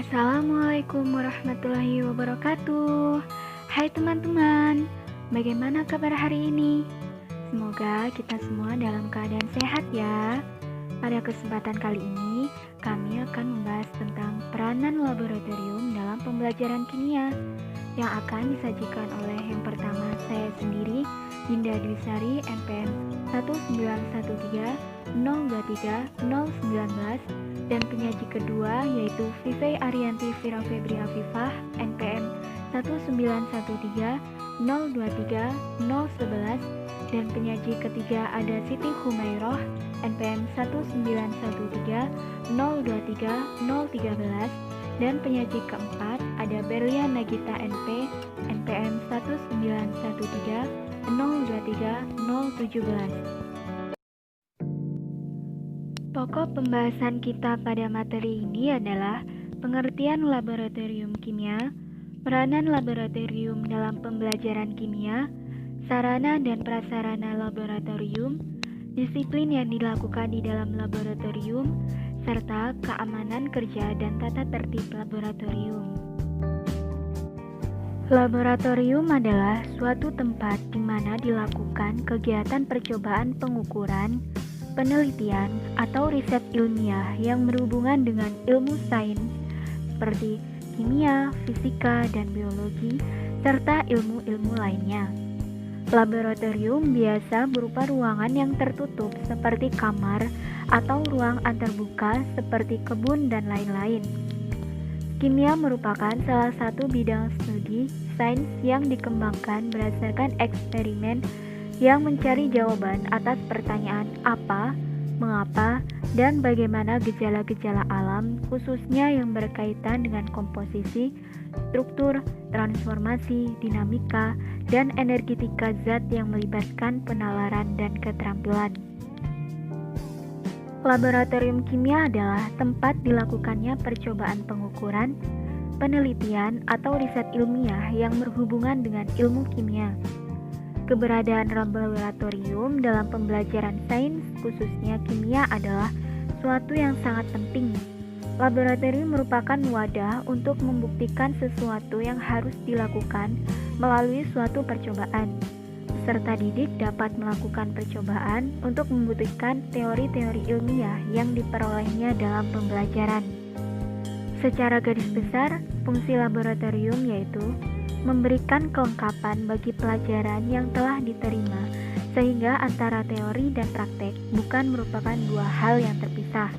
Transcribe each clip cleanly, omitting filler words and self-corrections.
Assalamualaikum warahmatullahi wabarakatuh. Hai teman-teman, bagaimana kabar hari ini? Semoga kita semua dalam keadaan sehat ya. Pada kesempatan kali ini, kami akan membahas tentang peranan laboratorium dalam pembelajaran kimia yang akan disajikan oleh yang pertama saya sendiri, Dinda Dwisari, NPM 1913023 dan penyaji kedua yaitu Vivei Arianti Vira Febri Afifah, NPM 1913023 dan penyaji ketiga ada Siti Humairoh, NPM 1913023 dan penyaji keempat ada Berlian Nagita NP, NPM 1913023 Pokok pembahasan kita pada materi ini adalah pengertian laboratorium kimia, peranan laboratorium dalam pembelajaran kimia, sarana dan prasarana laboratorium, disiplin yang dilakukan di dalam laboratorium, serta keamanan kerja dan tata tertib laboratorium. Laboratorium adalah suatu tempat di mana dilakukan kegiatan percobaan pengukuran, penelitian atau riset ilmiah yang berhubungan dengan ilmu sains seperti kimia, fisika, dan biologi, serta ilmu-ilmu lainnya. Laboratorium biasa berupa ruangan yang tertutup seperti kamar atau ruang antarbuka seperti kebun dan lain-lain. Kimia merupakan salah satu bidang studi sains yang dikembangkan berdasarkan eksperimen yang mencari jawaban atas pertanyaan apa, mengapa, dan bagaimana gejala-gejala alam, khususnya yang berkaitan dengan komposisi, struktur, transformasi, dinamika, dan energetika zat yang melibatkan penalaran dan keterampilan. Laboratorium kimia adalah tempat dilakukannya percobaan pengukuran, penelitian, atau riset ilmiah yang berhubungan dengan ilmu kimia. Keberadaan laboratorium dalam pembelajaran sains, khususnya kimia, adalah suatu yang sangat penting. Laboratorium merupakan wadah untuk membuktikan sesuatu yang harus dilakukan melalui suatu percobaan. Peserta didik dapat melakukan percobaan untuk membuktikan teori-teori ilmiah yang diperolehnya dalam pembelajaran. Secara garis besar, fungsi laboratorium yaitu memberikan kelengkapan bagi pelajaran yang telah diterima, sehingga antara teori dan praktek bukan merupakan dua hal yang terpisah.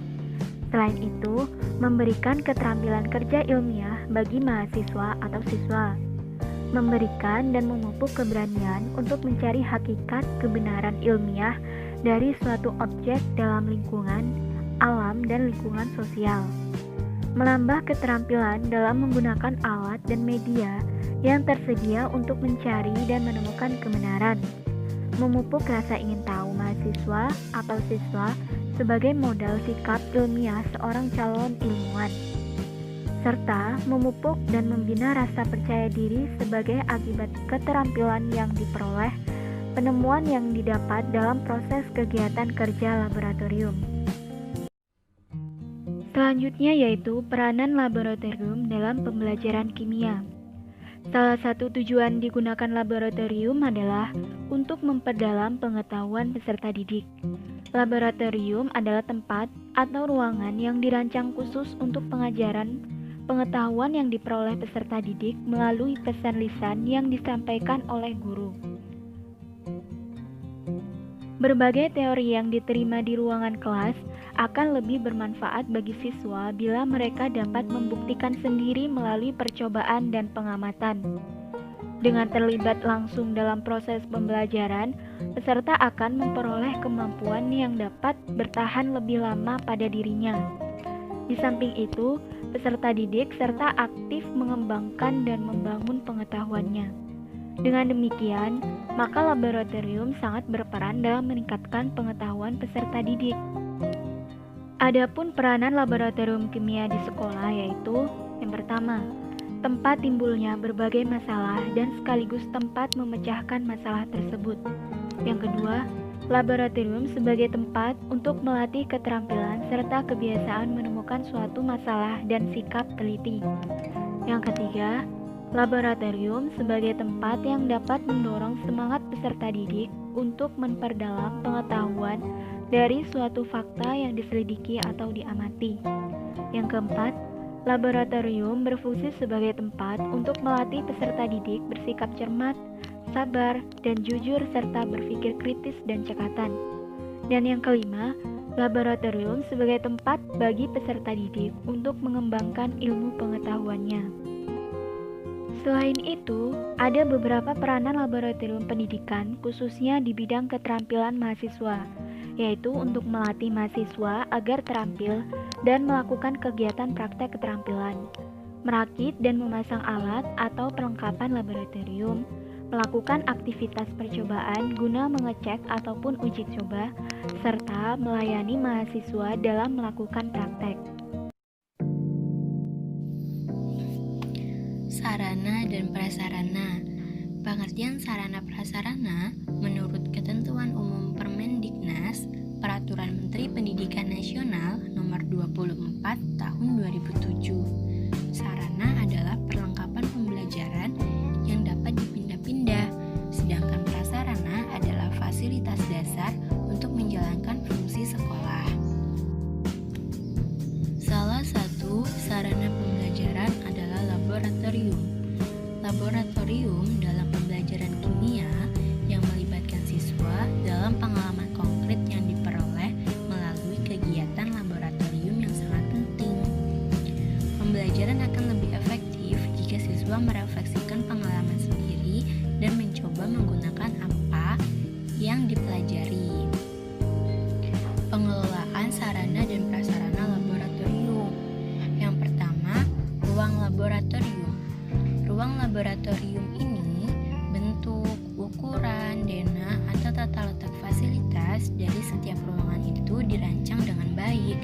Selain itu, memberikan keterampilan kerja ilmiah bagi mahasiswa atau siswa, memberikan dan memupuk keberanian untuk mencari hakikat kebenaran ilmiah dari suatu objek dalam lingkungan, alam, dan lingkungan sosial, menambah keterampilan dalam menggunakan alat dan media yang tersedia untuk mencari dan menemukan kebenaran, memupuk rasa ingin tahu mahasiswa atau siswa sebagai modal sikap ilmiah seorang calon ilmuwan, serta memupuk dan membina rasa percaya diri sebagai akibat keterampilan yang diperoleh, penemuan yang didapat dalam proses kegiatan kerja laboratorium. Selanjutnya yaitu peranan laboratorium dalam pembelajaran kimia. Salah satu tujuan digunakan laboratorium adalah untuk memperdalam pengetahuan peserta didik. Laboratorium adalah tempat atau ruangan yang dirancang khusus untuk pengajaran pengetahuan yang diperoleh peserta didik melalui pesan lisan yang disampaikan oleh guru. Berbagai teori yang diterima di ruangan kelas akan lebih bermanfaat bagi siswa bila mereka dapat membuktikan sendiri melalui percobaan dan pengamatan. Dengan terlibat langsung dalam proses pembelajaran, peserta akan memperoleh kemampuan yang dapat bertahan lebih lama pada dirinya. Di samping itu, peserta didik serta aktif mengembangkan dan membangun pengetahuannya. Dengan demikian, maka laboratorium sangat berperan dalam meningkatkan pengetahuan peserta didik. Adapun peranan laboratorium kimia di sekolah yaitu yang pertama, tempat timbulnya berbagai masalah dan sekaligus tempat memecahkan masalah tersebut. Yang kedua, laboratorium sebagai tempat untuk melatih keterampilan serta kebiasaan menemukan menemukan suatu masalah dan sikap teliti. Yang ketiga, laboratorium sebagai tempat yang dapat mendorong semangat peserta didik untuk memperdalam pengetahuan dari suatu fakta yang diselidiki atau diamati. Yang keempat, laboratorium berfungsi sebagai tempat untuk melatih peserta didik bersikap cermat, sabar, dan jujur serta berpikir kritis dan cekatan. Dan yang kelima, laboratorium sebagai tempat bagi peserta didik untuk mengembangkan ilmu pengetahuannya. Selain itu, ada beberapa peranan laboratorium pendidikan khususnya di bidang keterampilan mahasiswa, yaitu untuk melatih mahasiswa agar terampil dan melakukan kegiatan praktek keterampilan, merakit dan memasang alat atau perlengkapan laboratorium, melakukan aktivitas percobaan guna mengecek ataupun uji coba, serta melayani mahasiswa dalam melakukan praktek. Sarana dan prasarana. Pengertian sarana prasarana menurut Ketentuan Umum Permendiknas Peraturan Menteri Pendidikan Nasional Nomor 24 Tahun 2007. Sarana adalah perlengkapan pembelajaran yang dapat dipindah-pindah, sedangkan prasarana adalah fasilitas dasar untuk menjalankan fungsi sekolah. Salah satu sarana pembelajaran adalah laboratorium. Laboratorium dalam pembelajaran kimia yang melibatkan siswa dalam pengalaman konkret yang diperoleh melalui kegiatan laboratorium yang sangat penting. Pembelajaran akan lebih efektif jika siswa merefleksikan pengalaman sendiri dan mencoba menggunakan apa yang dipelajari. Pengelolaan sarana dan prasarana laboratorium. Yang pertama, ruang laboratorium. Ruang laboratorium ini bentuk, ukuran, dena, atau tata letak fasilitas dari setiap ruangan itu dirancang dengan baik,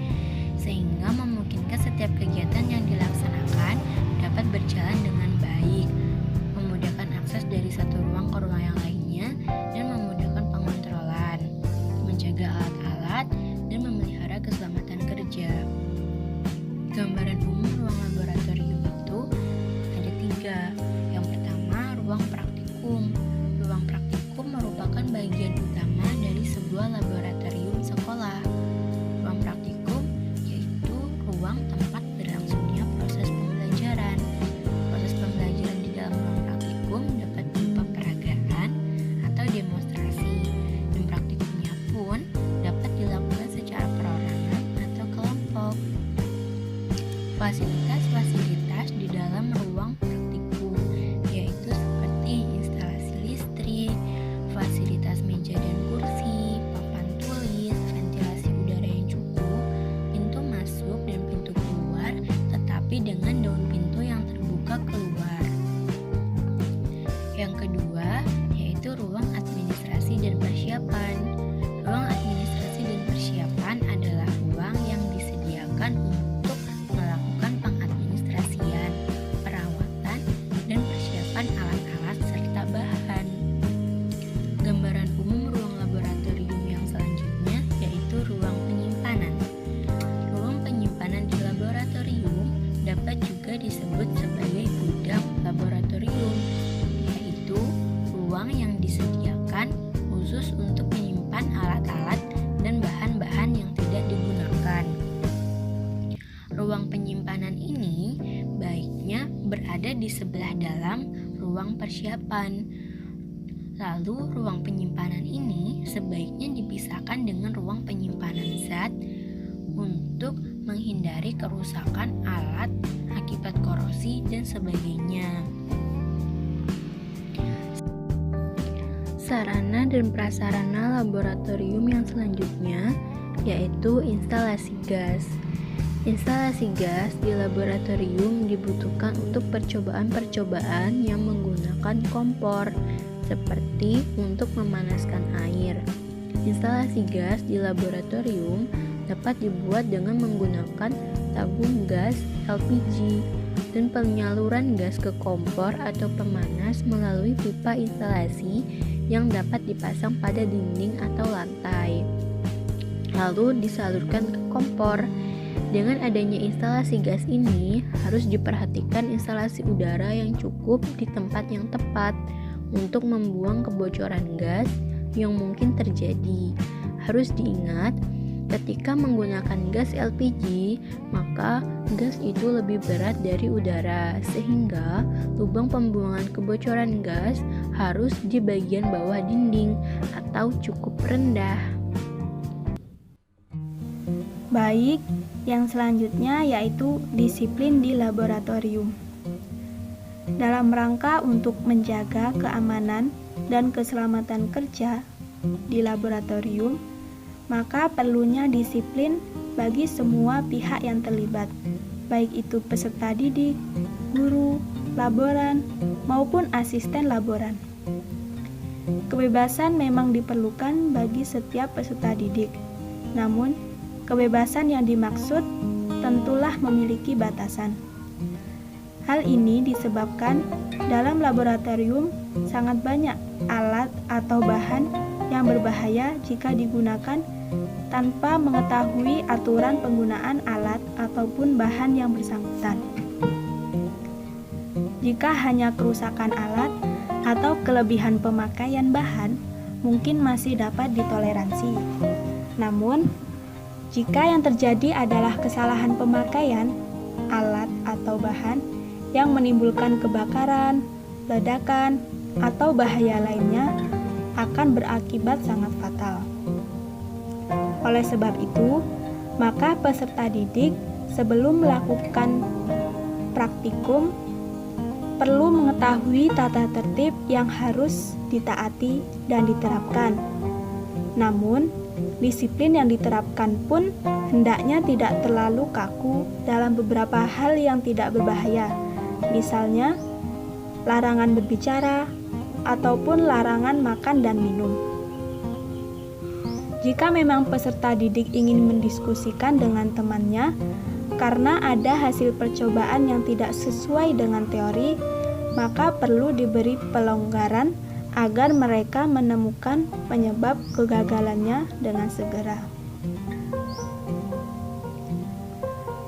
sehingga memungkinkan setiap kegiatan yang dilaksanakan dapat berjalan dengan baik, memudahkan akses dari satu ruang ke ruang yang lainnya, dan memudahkan pengontrolan, menjaga alat-alat, dan memelihara keselamatan kerja. Gambaran umum ruang laboratorium itu ada 3. Yang pertama, ruang praktikum. Ruang praktikum merupakan bagian utama dari sebuah laboratorium sekolah. Ruang praktikum yaitu ruang tempat berlangsungnya proses pembelajaran. Proses pembelajaran di dalam ruang praktikum dapat berupa peragaan atau demonstrasi, dan praktikumnya pun dapat dilakukan secara perorangan atau kelompok. Fasilitas-fasilitas di dalam ruang praktikum yaitu seperti instalasi listrik, fasilitas meja dan kursi, papan tulis, ventilasi udara yang cukup, pintu masuk dan pintu keluar, tetapi dengan daun pintu yang terbuka keluar. Yang kedua yaitu ruang administrasi dan persiapan. Ruang administrasi dan persiapan adalah ruang yang disediakan untuk melakukan pengadministrasian, perawatan, dan persiapan alat-alat serta bahan. Gambaran umum ruang laboratorium yang selanjutnya yaitu ruang penyimpanan. Ruang penyimpanan di laboratorium dapat juga disebut sebagai gudang laboratorium, yaitu ruang yang disediakan khusus untuk menyimpan alat-alat dan bahan-bahan yang tidak digunakan. Ruang penyimpanan ini baiknya berada di sebelah dalam ruang persiapan. Lalu, ruang penyimpanan ini sebaiknya dipisahkan dengan ruang penyimpanan zat untuk menghindari kerusakan alat akibat korosi dan sebagainya. Sarana dan prasarana laboratorium yang selanjutnya yaitu instalasi gas. Instalasi gas di laboratorium dibutuhkan untuk percobaan-percobaan yang menggunakan kompor, seperti untuk memanaskan air. Instalasi gas di laboratorium dapat dibuat dengan menggunakan tabung gas LPG dan penyaluran gas ke kompor atau pemanas melalui pipa instalasi yang dapat dipasang pada dinding atau lantai, lalu disalurkan ke kompor. Dengan adanya instalasi gas ini, harus diperhatikan instalasi udara yang cukup di tempat yang tepat untuk membuang kebocoran gas yang mungkin terjadi. Harus diingat, ketika menggunakan gas LPG, maka gas itu lebih berat dari udara, sehingga lubang pembuangan kebocoran gas harus di bagian bawah dinding atau cukup rendah. Baik, yang selanjutnya yaitu disiplin di laboratorium. Dalam rangka untuk menjaga keamanan dan keselamatan kerja di laboratorium, maka perlunya disiplin bagi semua pihak yang terlibat, baik itu peserta didik, guru, laboran, maupun asisten laboran. Kebebasan memang diperlukan bagi setiap peserta didik, namun kebebasan yang dimaksud tentulah memiliki batasan. Hal ini disebabkan dalam laboratorium sangat banyak alat atau bahan yang berbahaya jika digunakan tanpa mengetahui aturan penggunaan alat ataupun bahan yang bersangkutan. Jika hanya kerusakan alat atau kelebihan pemakaian bahan, mungkin masih dapat ditoleransi. Namun, jika yang terjadi adalah kesalahan pemakaian alat atau bahan yang menimbulkan kebakaran, ledakan, atau bahaya lainnya, akan berakibat sangat fatal. Oleh sebab itu, maka peserta didik sebelum melakukan praktikum perlu mengetahui tata tertib yang harus ditaati dan diterapkan. Namun, disiplin yang diterapkan pun hendaknya tidak terlalu kaku dalam beberapa hal yang tidak berbahaya, misalnya larangan berbicara ataupun larangan makan dan minum. Jika memang peserta didik ingin mendiskusikan dengan temannya karena ada hasil percobaan yang tidak sesuai dengan teori, maka perlu diberi pelonggaran agar mereka menemukan penyebab kegagalannya dengan segera.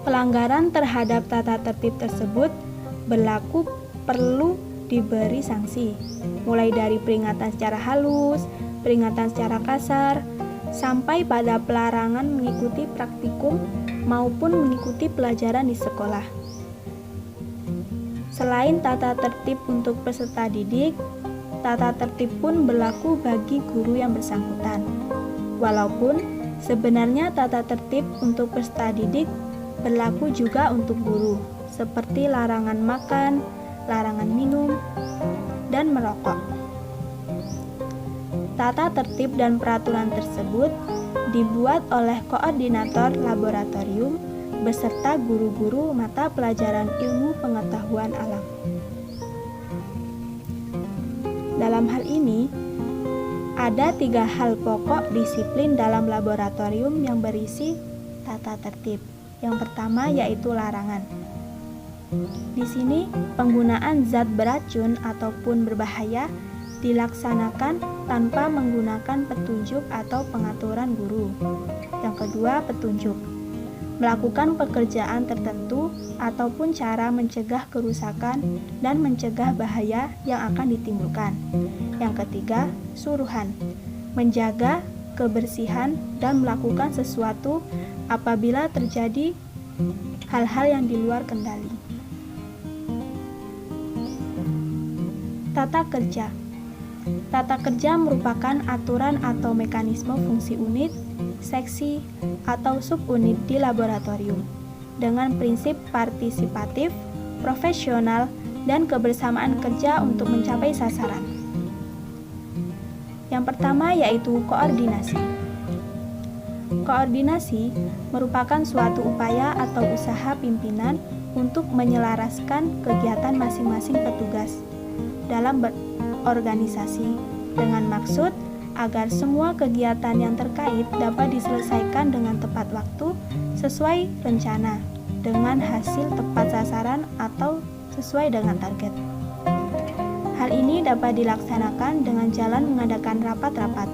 Pelanggaran terhadap tata tertib tersebut berlaku perlu diberi sanksi, mulai dari peringatan secara halus, peringatan secara kasar, sampai pada pelarangan mengikuti praktikum maupun mengikuti pelajaran di sekolah. Selain tata tertib untuk peserta didik, tata tertib pun berlaku bagi guru yang bersangkutan. Walaupun sebenarnya tata tertib untuk peserta didik berlaku juga untuk guru, seperti larangan makan, larangan minum, dan merokok. Tata tertib dan peraturan tersebut dibuat oleh koordinator laboratorium beserta guru-guru mata pelajaran ilmu pengetahuan alam. Dalam hal ini, ada 3 hal pokok disiplin dalam laboratorium yang berisi tata tertib. Yang pertama yaitu larangan. Di sini, penggunaan zat beracun ataupun berbahaya dilaksanakan tanpa menggunakan petunjuk atau pengaturan guru. Yang kedua, petunjuk. Melakukan pekerjaan tertentu ataupun cara mencegah kerusakan dan mencegah bahaya yang akan ditimbulkan. Yang ketiga, suruhan. Menjaga kebersihan dan melakukan sesuatu apabila terjadi hal-hal yang di luar kendali. Tata kerja. Tata kerja merupakan aturan atau mekanisme fungsi unit, seksi, atau subunit di laboratorium dengan prinsip partisipatif, profesional, dan kebersamaan kerja untuk mencapai sasaran. Yang pertama yaitu koordinasi. Koordinasi merupakan suatu upaya atau usaha pimpinan untuk menyelaraskan kegiatan masing-masing petugas dalam berorganisasi dengan maksud agar semua kegiatan yang terkait dapat diselesaikan dengan tepat waktu sesuai rencana dengan hasil tepat sasaran atau sesuai dengan target. Hal ini dapat dilaksanakan dengan jalan mengadakan rapat-rapat,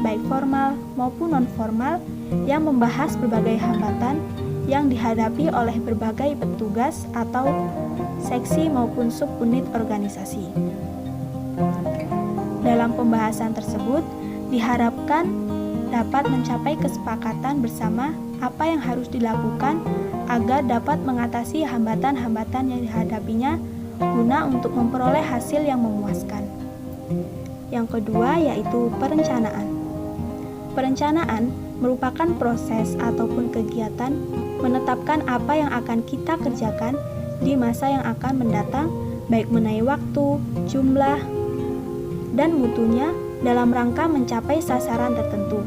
baik formal maupun non-formal, yang membahas berbagai hambatan yang dihadapi oleh berbagai petugas atau seksi maupun subunit organisasi. Dalam pembahasan tersebut, diharapkan dapat mencapai kesepakatan bersama apa yang harus dilakukan agar dapat mengatasi hambatan-hambatan yang dihadapinya guna untuk memperoleh hasil yang memuaskan. Yang kedua yaitu perencanaan. Perencanaan merupakan proses ataupun kegiatan menetapkan apa yang akan kita kerjakan di masa yang akan mendatang, baik mengenai waktu, jumlah, dan mutunya dalam rangka mencapai sasaran tertentu.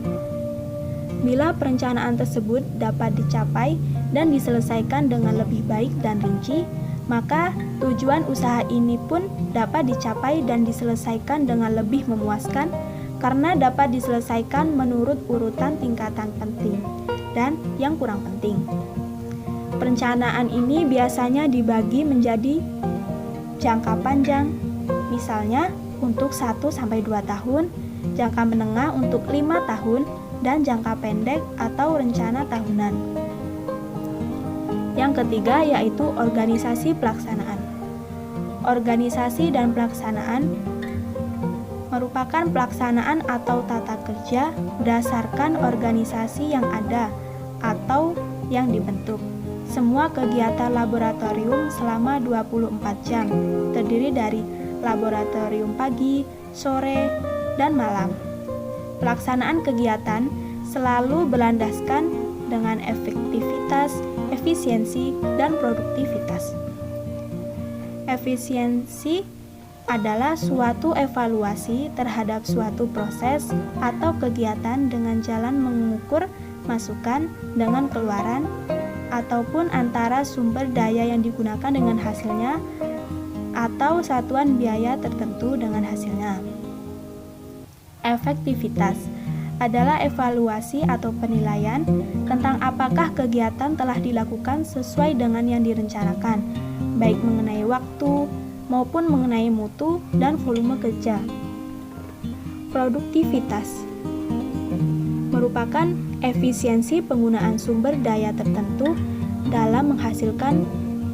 Bila perencanaan tersebut dapat dicapai dan diselesaikan dengan lebih baik dan rinci, maka tujuan usaha ini pun dapat dicapai dan diselesaikan dengan lebih memuaskan karena dapat diselesaikan menurut urutan tingkatan penting dan yang kurang penting. Perencanaan ini biasanya dibagi menjadi jangka panjang, misalnya untuk 1-2 tahun, jangka menengah untuk 5 tahun, dan jangka pendek atau rencana tahunan. Yang ketiga yaitu organisasi pelaksanaan. Organisasi dan pelaksanaan merupakan pelaksanaan atau tata kerja berdasarkan organisasi yang ada atau yang dibentuk. Semua kegiatan laboratorium selama 24 jam, terdiri dari laboratorium pagi, sore, dan malam. Pelaksanaan kegiatan selalu berlandaskan dengan efektivitas, efisiensi, dan produktivitas. Efisiensi adalah suatu evaluasi terhadap suatu proses atau kegiatan dengan jalan mengukur masukan dengan keluaran ataupun antara sumber daya yang digunakan dengan hasilnya atau satuan biaya tertentu dengan hasilnya. Efektivitas adalah evaluasi atau penilaian tentang apakah kegiatan telah dilakukan sesuai dengan yang direncanakan, baik mengenai waktu maupun mengenai mutu dan volume kerja. Produktivitas merupakan efisiensi penggunaan sumber daya tertentu dalam menghasilkan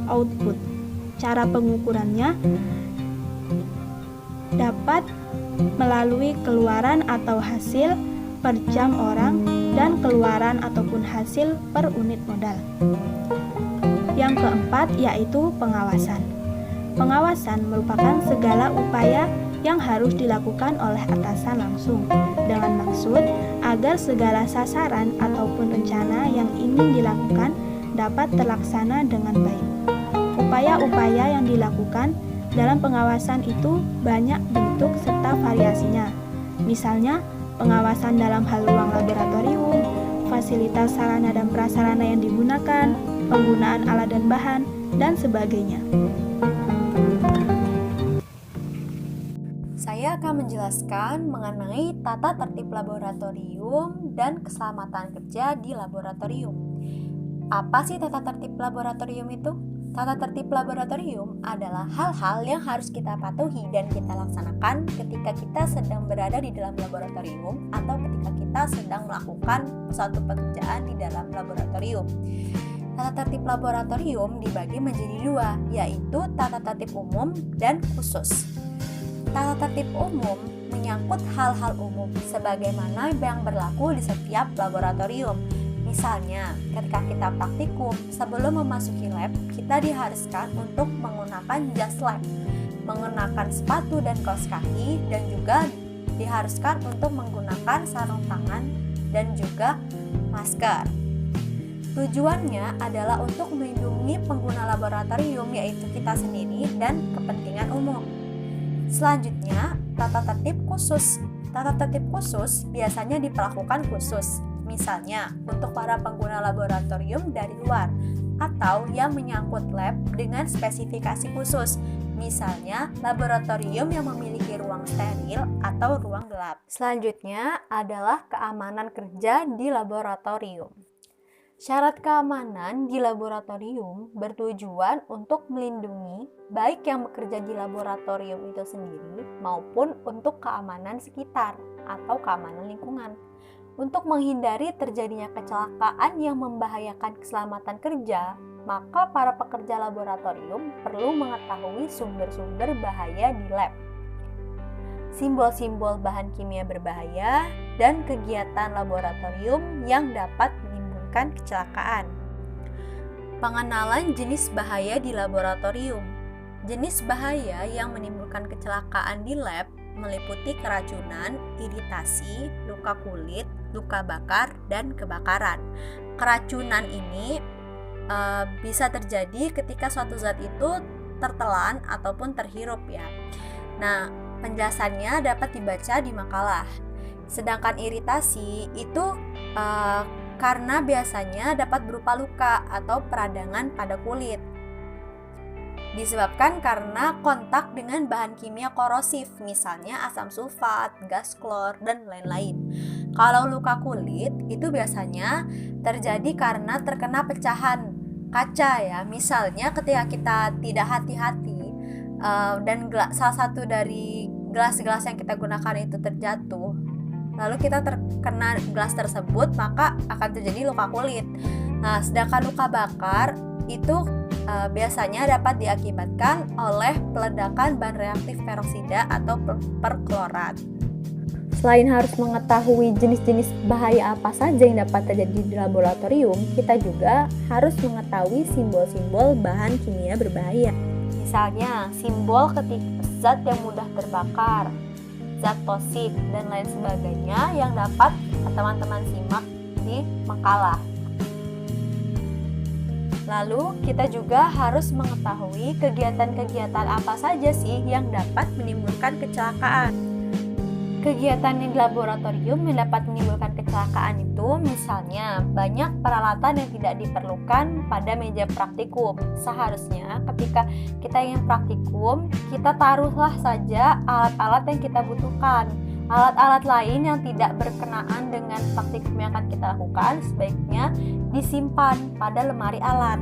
output. Cara pengukurannya dapat melalui keluaran atau hasil per jam orang dan keluaran ataupun hasil per unit modal. Yang keempat yaitu pengawasan. Pengawasan merupakan segala upaya yang harus dilakukan oleh atasan langsung dengan maksud agar segala sasaran ataupun rencana yang ingin dilakukan dapat terlaksana dengan baik. Upaya-upaya yang dilakukan dalam pengawasan itu banyak bentuk serta variasinya. Misalnya, pengawasan dalam hal ruang laboratorium, fasilitas sarana dan prasarana yang digunakan, penggunaan alat dan bahan, dan sebagainya. Saya akan menjelaskan mengenai tata tertib laboratorium dan keselamatan kerja di laboratorium. Apa sih tata tertib laboratorium itu? Tata tertib laboratorium adalah hal-hal yang harus kita patuhi dan kita laksanakan ketika kita sedang berada di dalam laboratorium atau ketika kita sedang melakukan suatu pekerjaan di dalam laboratorium. Tata tertib laboratorium dibagi menjadi dua, yaitu tata tertib umum dan khusus. Tata tertib umum menyangkut hal-hal umum sebagaimana yang berlaku di setiap laboratorium. Misalnya, ketika kita praktikum, sebelum memasuki lab, kita diharuskan untuk menggunakan jas lab, mengenakan sepatu dan kaos kaki, dan juga diharuskan untuk menggunakan sarung tangan dan juga masker. Tujuannya adalah untuk melindungi pengguna laboratorium, yaitu kita sendiri dan kepentingan umum. Selanjutnya, tata tertib khusus. Tata tertib khusus biasanya diperlakukan khusus. Misalnya, untuk para pengguna laboratorium dari luar atau yang menyangkut lab dengan spesifikasi khusus. Misalnya, laboratorium yang memiliki ruang steril atau ruang gelap. Selanjutnya adalah keamanan kerja di laboratorium. Syarat keamanan di laboratorium bertujuan untuk melindungi baik yang bekerja di laboratorium itu sendiri maupun untuk keamanan sekitar atau keamanan lingkungan. Untuk menghindari terjadinya kecelakaan yang membahayakan keselamatan kerja, maka para pekerja laboratorium perlu mengetahui sumber-sumber bahaya di lab, simbol-simbol bahan kimia berbahaya, dan kegiatan laboratorium yang dapat menimbulkan kecelakaan. Pengenalan jenis bahaya di laboratorium. Jenis bahaya yang menimbulkan kecelakaan di lab meliputi keracunan, iritasi, luka kulit, luka bakar, dan kebakaran. Keracunan ini bisa terjadi ketika suatu zat itu tertelan ataupun terhirup ya. Nah, penjelasannya dapat dibaca di makalah. Sedangkan iritasi itu karena biasanya dapat berupa luka atau peradangan pada kulit. Disebabkan karena kontak dengan bahan kimia korosif, misalnya asam sulfat, gas klor, dan lain-lain. Kalau luka kulit itu biasanya terjadi karena terkena pecahan kaca ya, misalnya ketika kita tidak hati-hati dan salah satu dari gelas-gelas yang kita gunakan itu terjatuh, lalu kita terkena gelas tersebut, maka akan terjadi luka kulit. Nah, sedangkan luka bakar itu biasanya dapat diakibatkan oleh peledakan bahan reaktif peroksida atau perklorat. Selain harus mengetahui jenis-jenis bahaya apa saja yang dapat terjadi di laboratorium, kita juga harus mengetahui simbol-simbol bahan kimia berbahaya. Misalnya, simbol ketika zat yang mudah terbakar, zat toksik, dan lain sebagainya yang dapat teman-teman simak di makalah. Lalu, kita juga harus mengetahui kegiatan-kegiatan apa saja sih yang dapat menimbulkan kecelakaan. Kegiatan di laboratorium yang dapat menimbulkan kecelakaan itu misalnya banyak peralatan yang tidak diperlukan pada meja praktikum. Seharusnya ketika kita ingin praktikum, kita taruhlah saja alat-alat yang kita butuhkan. Alat-alat lain yang tidak berkenaan dengan praktikum yang akan kita lakukan sebaiknya disimpan pada lemari alat.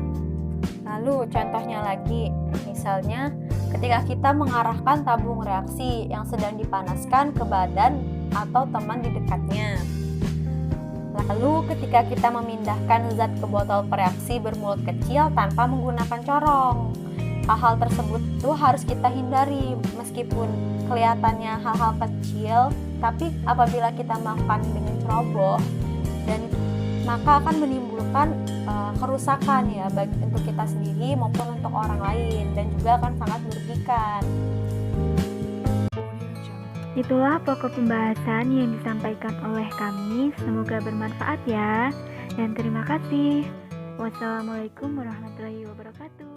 Lalu contohnya lagi, misalnya ketika kita mengarahkan tabung reaksi yang sedang dipanaskan ke badan atau teman di dekatnya. Lalu ketika kita memindahkan zat ke botol pereaksi bermulut kecil tanpa menggunakan corong. Hal-hal tersebut itu harus kita hindari meskipun kelihatannya hal-hal kecil, tapi apabila kita melakukan dengan ceroboh dan maka akan menimbulkan kerusakan ya baik untuk kita sendiri maupun untuk orang lain dan juga akan sangat merugikan. Itulah pokok pembahasan yang disampaikan oleh kami. Semoga bermanfaat ya. Dan terima kasih. Wassalamualaikum warahmatullahi wabarakatuh.